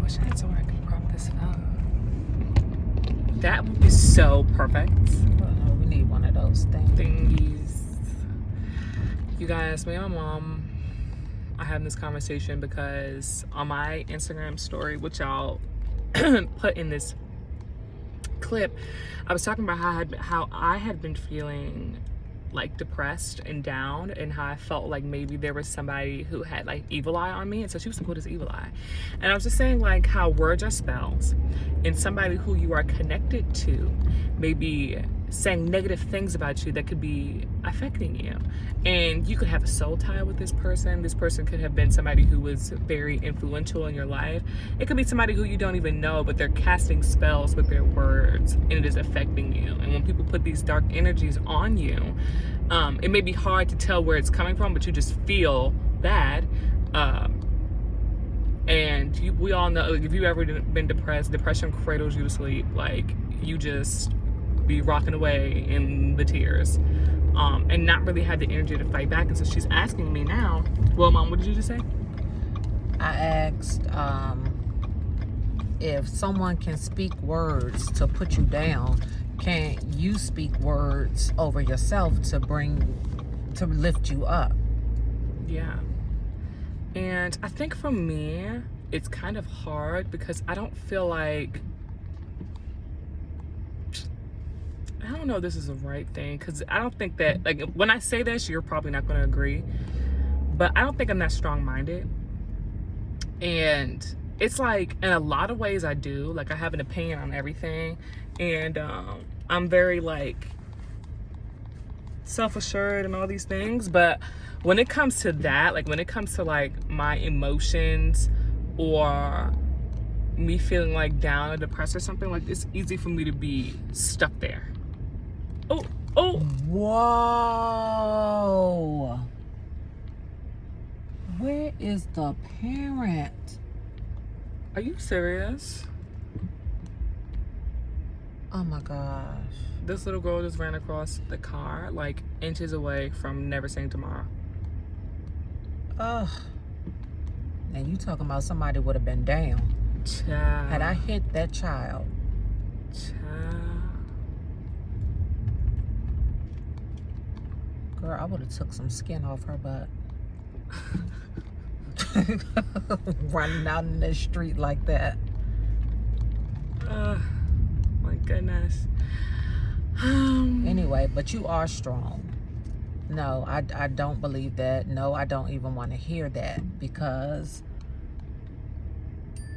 wish I had somewhere I could prop this up. That would be so perfect. Well, no, we need one of those things. Thingies. You guys, me and my mom are having this conversation because on my Instagram story, which I'll put in this clip, I was talking about how I had been feeling like depressed and down, and how I felt like maybe there was somebody who had like evil eye on me. And so she was like, what is evil eye? And I was just saying like how words are spells, and somebody who you are connected to maybe saying negative things about you that could be affecting you. And you could have a soul tie with this person. This person could have been somebody who was very influential in your life. It could be somebody who you don't even know, but they're casting spells with their words, and it is affecting you. And when people put these dark energies on you, it may be hard to tell where it's coming from, but you just feel bad. And we all know, like, if you've ever been depressed, depression cradles you to sleep. Like, you just be rocking away in the tears, and not really have the energy to fight back. And so she's asking me now, well, Mom, what did you just say? I asked if someone can speak words to put you down, can you speak words over yourself to lift you up? Yeah. And I think for me, it's kind of hard because I don't feel like, I don't know if this is the right thing, because I don't think that, like, when I say this, you're probably not going to agree, but I don't think I'm that strong-minded. And it's like, in a lot of ways I do. Like, I have an opinion on everything, and I'm very, like, self-assured and all these things. But when it comes to that, like, when it comes to, like, my emotions or me feeling, like, down or depressed or something, like, it's easy for me to be stuck there. Oh. Whoa. Where is the parent? Are you serious? Oh my gosh. This little girl just ran across the car, like, inches away from Never Saying Tomorrow. Ugh. And you talking about somebody would have been down. Child. Had I hit that child. Child. Girl, I would have took some skin off her butt. Running out in the street like that. My goodness. Anyway, but you are strong. No, I don't believe that. No, I don't even want to hear that, because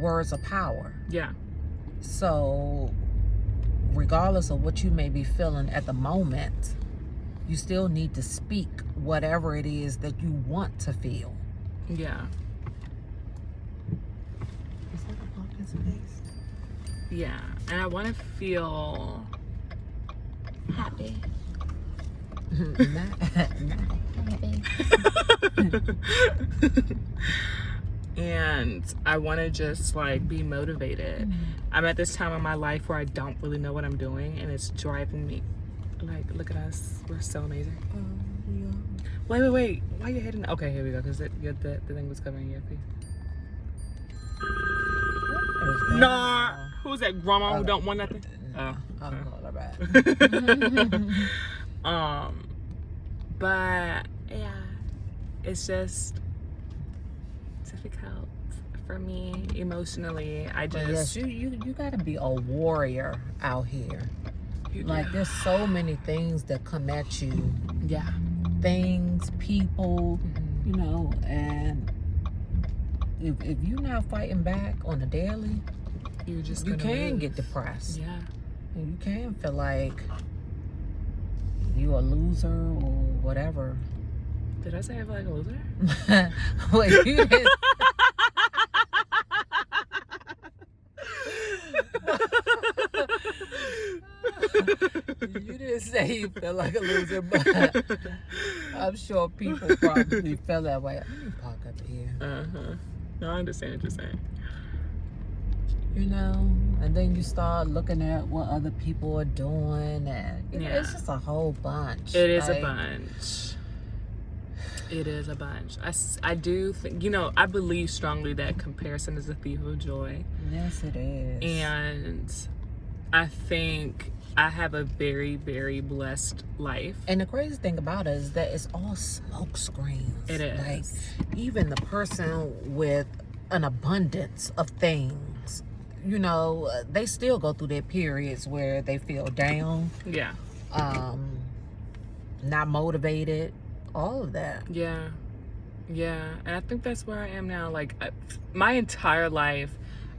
words are power. Yeah. So regardless of what you may be feeling at the moment, you still need to speak whatever it is that you want to feel. Yeah. Is that a parking space? Yeah. And I want to feel Happy. not happy. and I want to just, like, be motivated. I'm at this time in my life where I don't really know what I'm doing, and it's driving me. Like, look at us. We're so amazing. Yeah. Wait. Why are you heading? Okay, here we go. Because the thing was covering your face. Nah. Who's that grandma who don't want nothing? I'll call her back. But yeah, it's just difficult for me emotionally. I just, yes, you gotta be a warrior out here. Like, there's so many things that come at you. Yeah. Things, people, you know, and if you're not fighting back on a daily, you can get depressed. Yeah. And you can feel like you a loser or whatever. Did I say I feel like a loser? Wait, you didn't. You didn't say you feel like a loser, but I'm sure people probably feel that way. Let me park up here. No, I understand what you're saying. You know, and then you start looking at what other people are doing, and you know, it's just a whole bunch. It is a bunch. It is a bunch. I do think, you know, I believe strongly that comparison is a thief of joy. Yes, it is. And I think I have a very, very blessed life. And the crazy thing about it is that it's all smoke screens. It is. Like, even the person with an abundance of things, you know, they still go through their periods where they feel down, Yeah. not motivated, all of that. Yeah. And I think that's where I am now. Like, my entire life,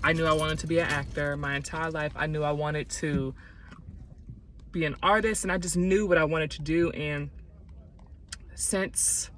I knew I wanted to be an actor. My entire life, I knew I wanted to be an artist, and I just knew what I wanted to do. And since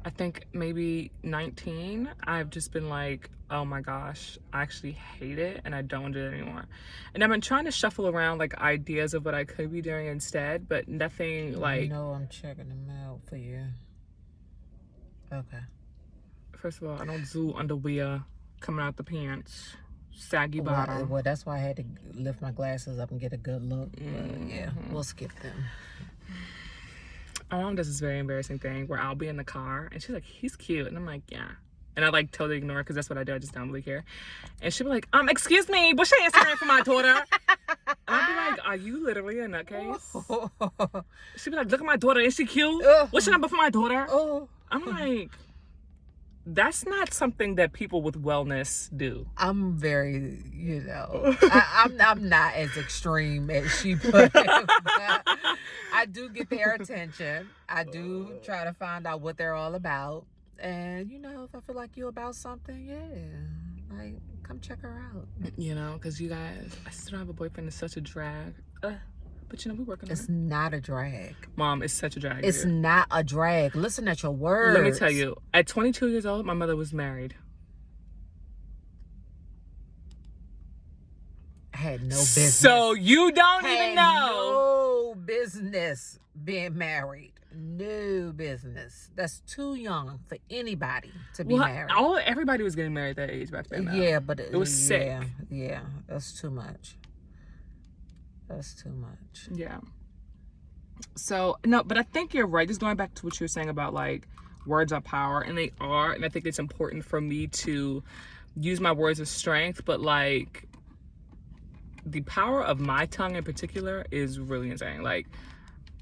I think maybe 19, I've just been like, oh my gosh, I actually hate it and I don't do it anymore. And I've been trying to shuffle around like ideas of what I could be doing instead, but nothing like... You know, I'm checking them out for you. Okay. First of all, I don't do underwear coming out the pants. Saggy bottom. Well, that's why I had to lift my glasses up and get a good look. Yeah, we'll skip them. My mom does this very embarrassing thing where I'll be in the car and she's like, he's cute. And I'm like, yeah. And I like totally ignore it because that's what I do. I just don't really care. And she'll be like, excuse me, what's your Instagram for my daughter? And I'll be like, are you literally a nutcase? She'll be like, look at my daughter. Is she cute? What's your number for my daughter? I'm like, that's not something that people with wellness do. I'm very, you know, I'm not as extreme as she put it, but I do get their attention. I do try to find out what they're all about. And, you know, if I feel like you're about something, yeah, like, come check her out. You know, because you guys, I still don't have a boyfriend. It's such a drag. But, you know, we're working on it. It's not a drag. Mom, it's such a drag. It's not a drag. Listen at your words. Let me tell you, at 22 years old, my mother was married. I had no business. So you don't even know. No business being married. No business. That's too young for anybody to be married. Everybody was getting married at that age back then. Though. Yeah, but it was sick. Yeah, that's too much. That's too much. Yeah. So, no, but I think you're right. Just going back to what you were saying about, like, words are power, and they are, and I think it's important for me to use my words as strength, but, like, the power of my tongue in particular is really insane. Like,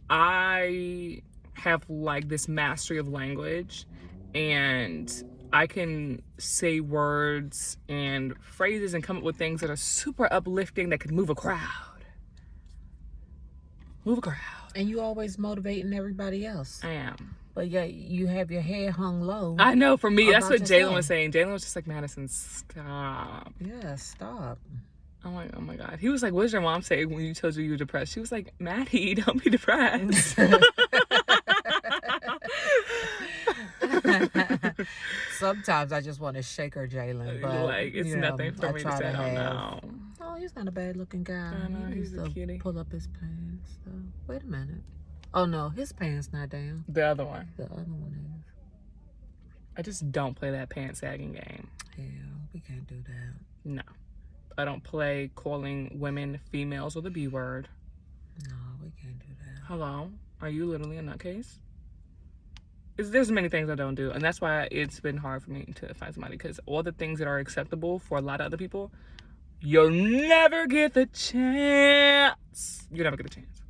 I have, like, this mastery of language, and I can say words and phrases and come up with things that are super uplifting that could move a crowd. And you always motivating everybody else. I am. But yeah, you have your head hung low. I know, for me, that's what yourself. Jalen was saying. Jalen was just like, Madison, stop. Yeah, stop. I'm like, oh my God. He was like, what did your mom say when you told you were depressed? She was like, Maddie, don't be depressed. Sometimes I just want to shake her, Jalen. But like, it's nothing for me to say. No. Oh, he's not a bad looking guy. I know, he he's a cutie. pull up his pants. So. Wait a minute. Oh no, his pants not down. The other one. The other one is. I just don't play that pants sagging game. Yeah, we can't do that. No. I don't play calling women females with a B word. No, we can't do that. Hello? Are you literally a nutcase? There's many things I don't do, and that's why it's been hard for me to find somebody, because all the things that are acceptable for a lot of other people, you'll never get the chance. You never get a chance.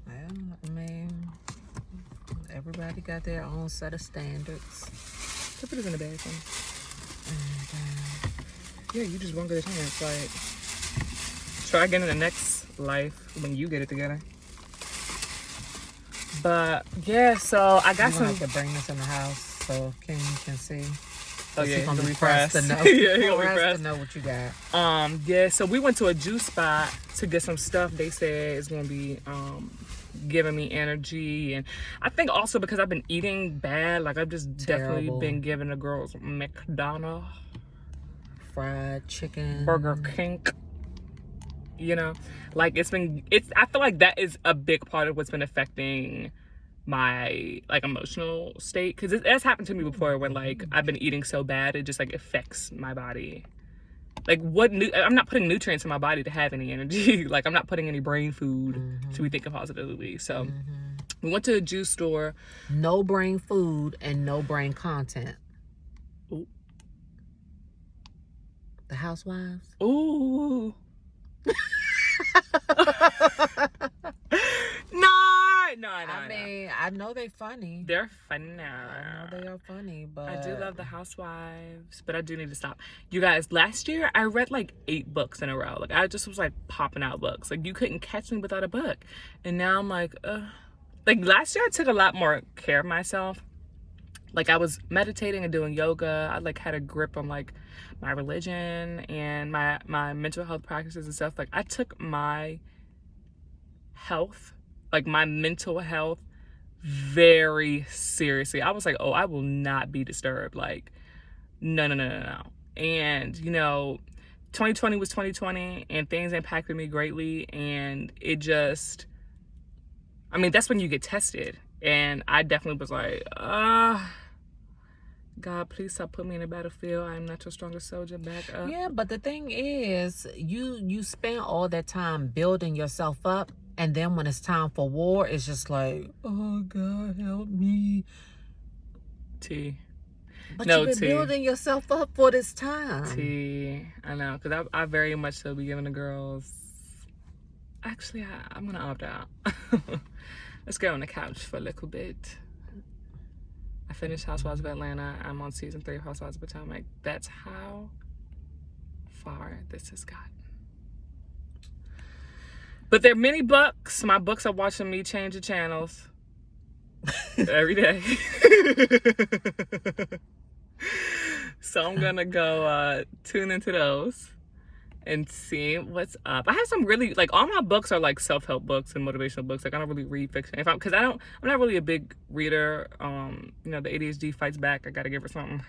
Well, I mean, everybody got their own set of standards. Put it in the bag for me. Yeah, you just won't get a chance. Like, try again in the next life when you get it together. But yeah, so I got some. Have to bring this in the house so King can see. Oh yeah, he's gonna be pressed to know. Yeah, he'll be pressed to know what you got. Yeah. So we went to a juice spot to get some stuff. They said it's gonna be giving me energy, and I think also because I've been eating bad. Like I've just definitely been giving the girls McDonald's, fried chicken, Burger King. You know, like I feel like that is a big part of what's been affecting my like emotional state, because it has happened to me before when like I've been eating so bad it just like affects my body Like, I'm not putting nutrients in my body to have any energy. Like, I'm not putting any brain food to be thinking positively. So we went to a juice store. No brain food and no brain content. Ooh. The Housewives. Ooh. No. I mean, I know they're funny. They're funny. I know they are funny, but I do love the Housewives, but I do need to stop. You guys, last year I read like 8 books in a row. Like, I just was like popping out books. Like, you couldn't catch me without a book. And now I'm like, like, last year I took a lot more care of myself. Like, I was meditating and doing yoga. I like had a grip on like my religion and my mental health practices and stuff. Like, I took my health, like my mental health, very seriously. I was like, oh, I will not be disturbed. Like, no. And, 2020 was 2020 and things impacted me greatly. And it just, I mean, that's when you get tested. And I definitely was like, God, please stop putting me in a battlefield. I'm not your strongest soldier. Back up. Yeah, but the thing is, you spend all that time building yourself up, and then when it's time for war, it's just like, oh God, help me. T. But No, you've been T. building yourself up for this time. T. I know, because I very much so be giving the girls. Actually, I'm gonna opt out. Let's go on the couch for a little bit. I finished Housewives of Atlanta. I'm on season 3 of Housewives of Potomac. That's how far this has gotten. But there are many books. My books are watching me change the channels every day. So I'm gonna go tune into those and see what's up. I have some really, like, all my books are like self-help books and motivational books. Like, I don't really read fiction. I'm not really a big reader. The ADHD fights back. I gotta give her something.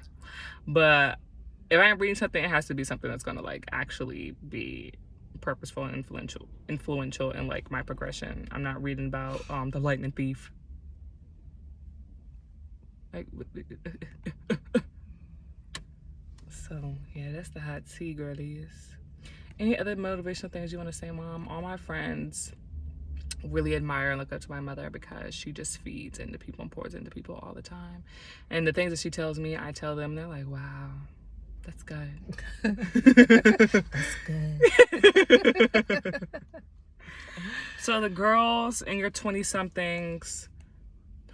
But if I am reading something, it has to be something that's gonna like actually be purposeful and influential in like my progression. I'm not reading about the lightning thief. Like, so yeah, that's the hot tea, girlies. Any other motivational things you want to say, Mom? All my friends really admire and look up to my mother because she just feeds into people and pours into people all the time. And the things that she tells me, I tell them. They're like, wow, that's good. That's good. So the girls in your 20-somethings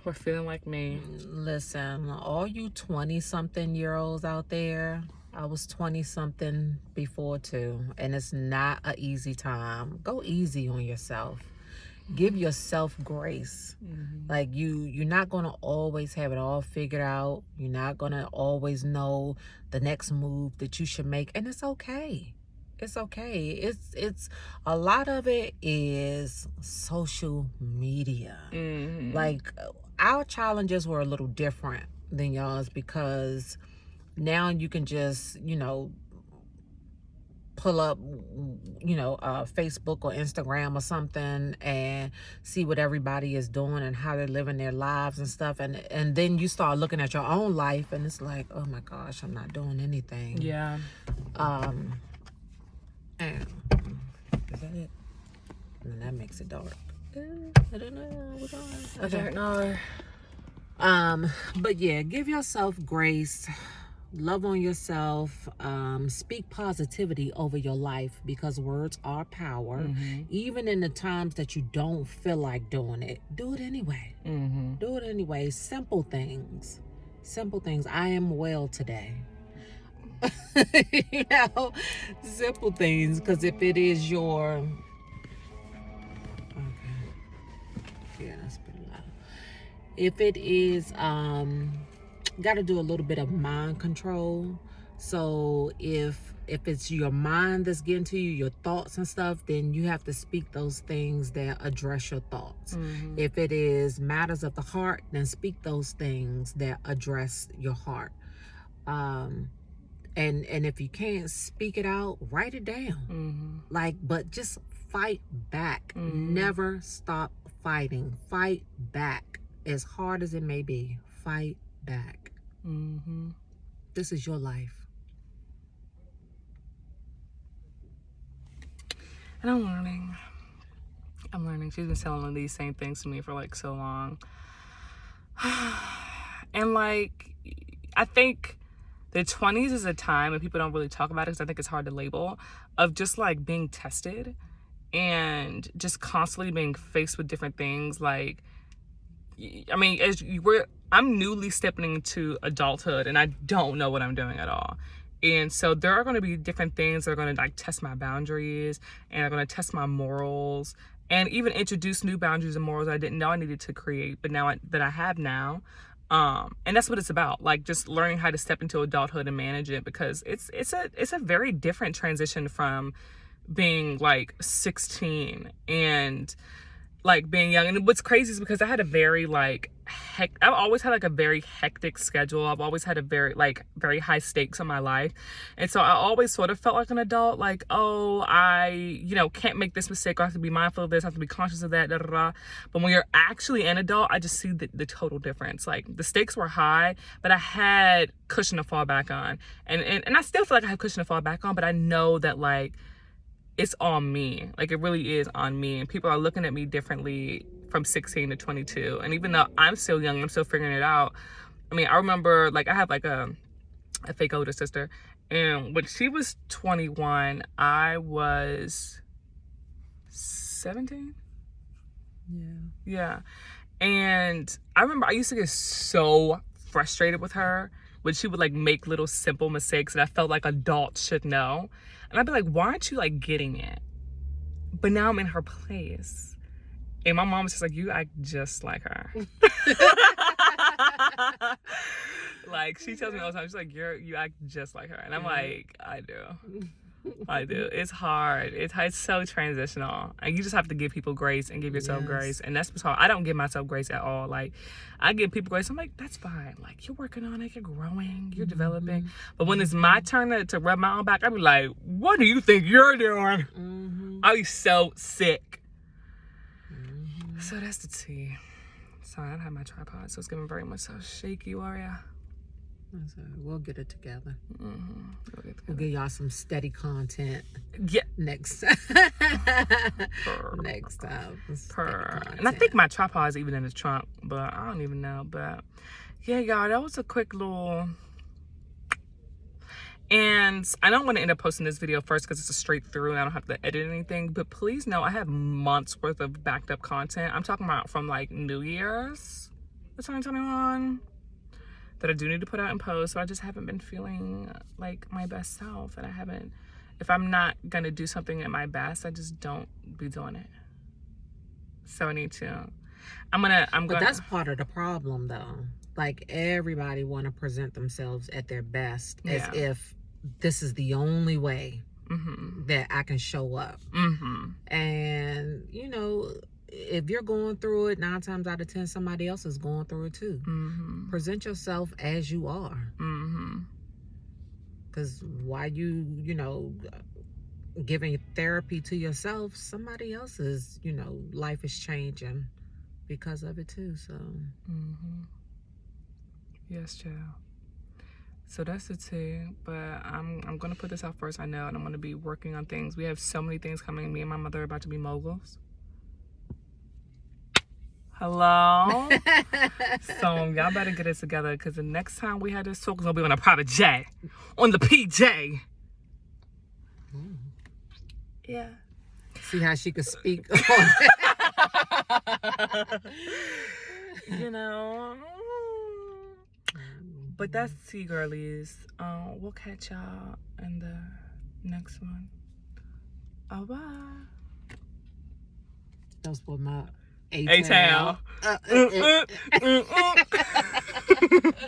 who are feeling like me. Listen, all you 20-something-year-olds out there, I was 20-something before too, and it's not an easy time. Go easy on yourself. Give yourself grace. Like, you're not gonna always have it all figured out. You're not gonna always know the next move that you should make, and it's okay. It's okay. It's a lot of it is social media. Like, our challenges were a little different than y'all's because now you can just, pull up, Facebook or Instagram or something and see what everybody is doing and how they're living their lives and stuff. And then you start looking at your own life and it's like, oh my gosh, I'm not doing anything. Yeah. And is that it? And that makes it dark. I don't know. I don't know. But yeah, give yourself grace. Love on yourself. Speak positivity over your life because words are power. Even in the times that you don't feel like doing it, do it anyway. Do it anyway. Simple things. I am well today. Simple things, because if it is your that's pretty loud. If it is got to do a little bit of mind control. So if it's your mind that's getting to you, your thoughts and stuff, then you have to speak those things that address your thoughts. If it is matters of the heart, then speak those things that address your heart. And if you can't speak it out, write it down. But just fight back. Never stop fighting. Fight back. As hard as it may be, fight back. This is your life. And I'm learning. She's been telling these same things to me for like so long. And like, I think the 20s is a time, and people don't really talk about it because I think it's hard to label, of just like being tested and just constantly being faced with different things. Like, I mean, I'm newly stepping into adulthood and I don't know what I'm doing at all. And so there are going to be different things that are going to like test my boundaries and are going to test my morals, and even introduce new boundaries and morals I didn't know I needed to create, but now that I have now. And that's what it's about, like just learning how to step into adulthood and manage it, because it's a very different transition from being like 16 and like being young. And what's crazy is because I had a very like I've always had like a very hectic schedule. I've always had a very high stakes in my life, and so I always sort of felt like an adult, like, oh, I can't make this mistake, or I have to be mindful of this, I have to be conscious of that, da, da, da. But when you're actually an adult, I just see the total difference. Like the stakes were high, but I had cushion to fall back on, and I still feel like I have cushion to fall back on, but I know that like it's on me. Like it really is on me, and people are looking at me differently from 16 to 22. And even though I'm still young, I'm still figuring it out. I mean, I remember like I have like a fake older sister, and when she was 21, I was 17. Yeah. And I remember I used to get so frustrated with her when she would like make little simple mistakes that I felt like adults should know. And I'd be like, why aren't you like getting it? But now I'm in her place. And my mom was just like, you act just like her. Like she tells me all the time, she's like, you act just like her. And I'm like, I do. It's hard. It's so transitional. And you just have to give people grace and give yourself grace. And that's what's hard. I don't give myself grace at all. Like I give people grace. I'm like, that's fine. Like you're working on it. You're growing. You're developing. But when it's my turn to rub my own back, I'll be like, what do you think you're doing? I'll be so sick. So that's the tea. Sorry, I don't have my tripod, so it's getting very much so shaky, Warrior. We'll get it together. We'll get y'all some steady content. Yeah. Next next time. And I think my tripod is even in the trunk, but I don't even know. But yeah, y'all, that was a quick little. And I don't want to end up posting this video first because it's a straight through and I don't have to edit anything. But please know I have months worth of backed up content. I'm talking about from like New Year's, 2021, that I do need to put out and post. So I just haven't been feeling like my best self. And I haven't, if I'm not going to do something at my best, I just don't be doing it. So I need to. But that's part of the problem though. Like everybody want to present themselves at their best as if this is the only way that I can show up. And if you're going through it, 9 times out of 10 somebody else is going through it too. Present yourself as you are. Because while you giving therapy to yourself, somebody else's life is changing because of it too. So yes, child. So that's the tea. But I'm gonna put this out first, I know, and I'm gonna be working on things. We have so many things coming. Me and my mother are about to be moguls. Hello. So y'all better get it together, because the next time we have this talk is gonna be on a private jet, on the PJ. Yeah. See how she could speak. But that's tea, girlies. We'll catch y'all in the next one. Oh, bye. That's what my A-Town.